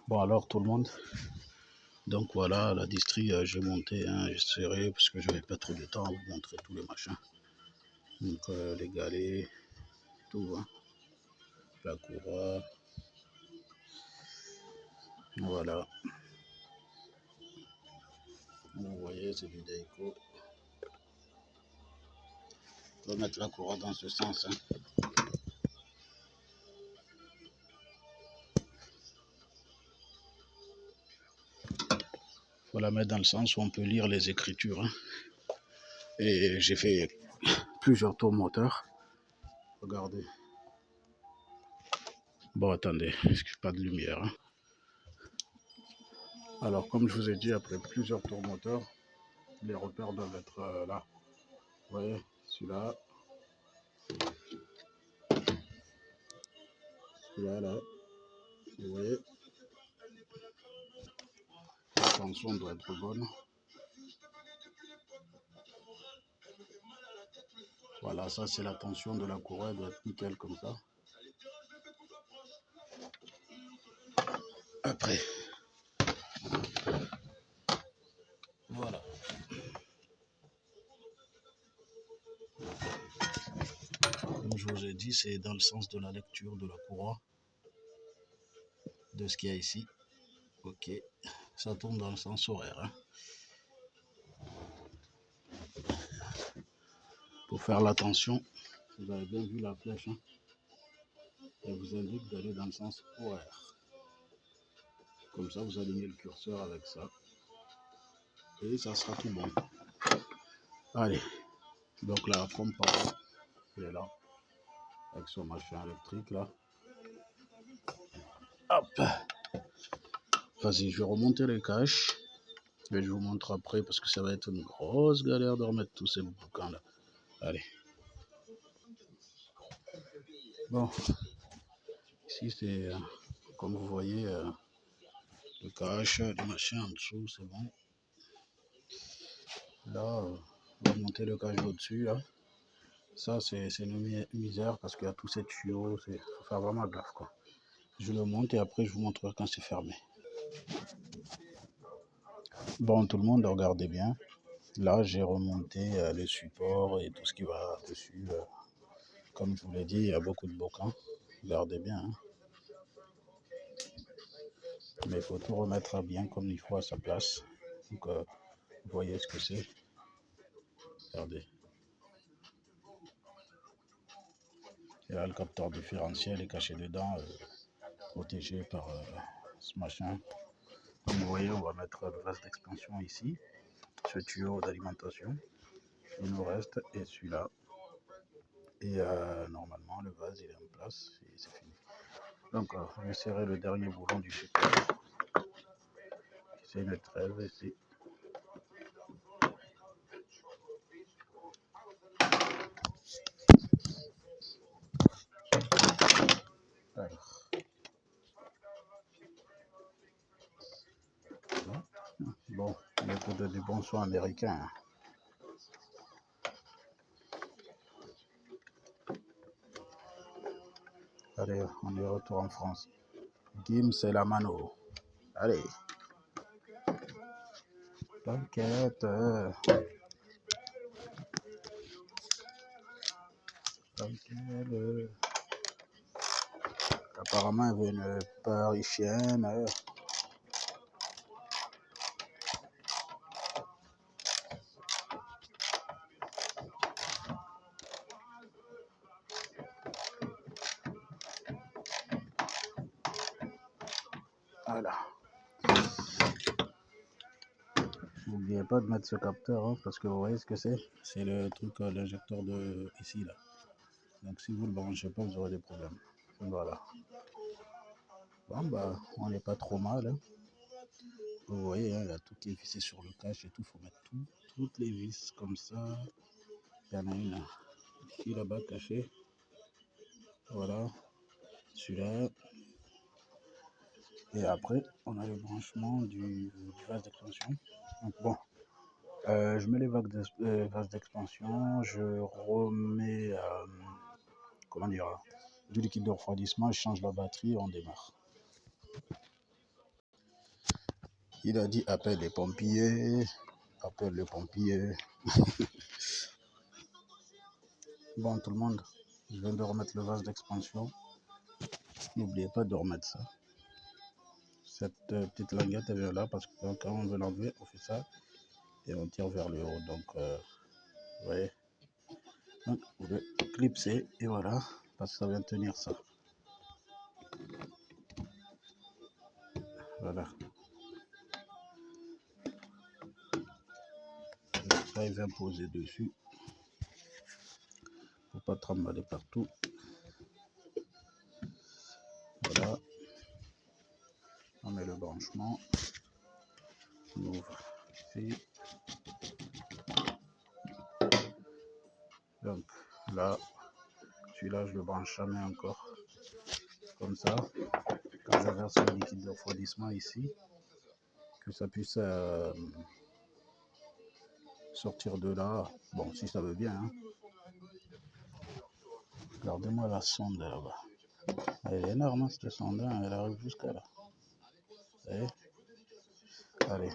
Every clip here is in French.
Bon alors tout le monde, donc voilà la distri, j'ai monté, j'essaierai parce que je n'avais pas trop de temps à vous montrer tous les machins. Donc les galets, tout, la courroie, voilà. Vous voyez c'est du Dayco. On va mettre la courroie dans ce sens. Faut la mettre dans le sens où on peut lire les écritures. Et j'ai fait plusieurs tours moteurs. Regardez. Bon attendez, parce que pas de lumière. Alors comme je vous ai dit, après plusieurs tours moteurs, les repères doivent être là. Vous voyez, celui-là. Celui-là, là. Vous voyez. La tension doit être bonne. Voilà, ça c'est la tension de la courroie, elle doit être nickel comme ça. Après, voilà. Comme je vous ai dit, c'est dans le sens de la lecture de la courroie, de ce qu'il y a ici. Ok, ça tourne dans le sens horaire. Pour faire la tension, vous avez bien vu la flèche. Elle vous indique d'aller dans le sens horaire. Comme ça, vous alignez le curseur avec ça. Et ça sera tout bon. Allez, donc la pompe elle est là. Avec son machin électrique là. Hop. Vas-y, je vais remonter les caches. Et je vous montre après parce que ça va être une grosse galère de remettre tous ces bouquins là. Allez. Bon. Ici c'est comme vous voyez le cache, le machin en dessous, c'est bon. Là, on va monter le cache au-dessus là. Ça c'est une misère parce qu'il y a tous ces tuyaux, il faut faire vraiment gaffe quoi. Je le monte et après je vous montrerai quand c'est fermé. Bon tout le monde, regardez bien. Là j'ai remonté les supports et tout ce qui va dessus. Comme je vous l'ai dit, il y a beaucoup de bouquins. Regardez bien. Mais il faut tout remettre bien comme il faut à sa place. Donc vous voyez ce que c'est. Regardez. Et là le capteur différentiel est caché dedans, protégé par ce machin. Comme vous voyez, on va mettre le vase d'expansion ici, ce tuyau d'alimentation. Il nous reste et celui-là. Et normalement le vase il est en place et c'est fini. Donc je vais serrer le dernier boulon du support. C'est une trêve ici. Alors. Bon, il faut de du bon soin américain. Allez, on est retour en France. Gim, c'est la mano. Allez. T'inquiète. T'inquiète. Apparemment, il y avait une parisienne. Voilà. N'oubliez pas de mettre ce capteur, parce que vous voyez ce que c'est. C'est le truc, l'injecteur de ici, là. Donc si vous ne le branchez pas, vous aurez des problèmes. Voilà. Bon, bah, on n'est pas trop mal. Vous voyez, il y a tout qui est vissé sur le cache et tout. Il faut mettre toutes les vis comme ça. Il y en a une ici, là-bas, cachée. Voilà. Celui-là. Et après, on a le branchement du vase d'expansion. Donc bon, je mets les vases d'expansion, je remets, comment dire, du liquide de refroidissement, je change la batterie et on démarre. Il a dit appelle les pompiers. Appelle les pompiers. Bon, tout le monde, je viens de remettre le vase d'expansion. N'oubliez pas de remettre ça. Cette petite languette, elle vient là parce que quand on veut l'enlever, on fait ça et on tire vers le haut. Donc, vous voyez, donc, vous le clipsez et voilà, parce que ça vient tenir ça. Voilà. Et ça, il vient poser dessus pour pas trimballer partout. Voilà. On met le branchement. On ouvre ici. Donc là, celui-là, je le branche jamais encore. Comme ça. Quand je verse le liquide de refroidissement ici, que ça puisse sortir de là. Bon, si ça veut bien. Hein. Regardez-moi la sonde là-bas. Elle est énorme, hein, cette sonde. Hein, elle arrive jusqu'à là. Vous voyez? Allez.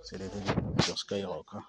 C'est les délires sur Skyrock. Hein.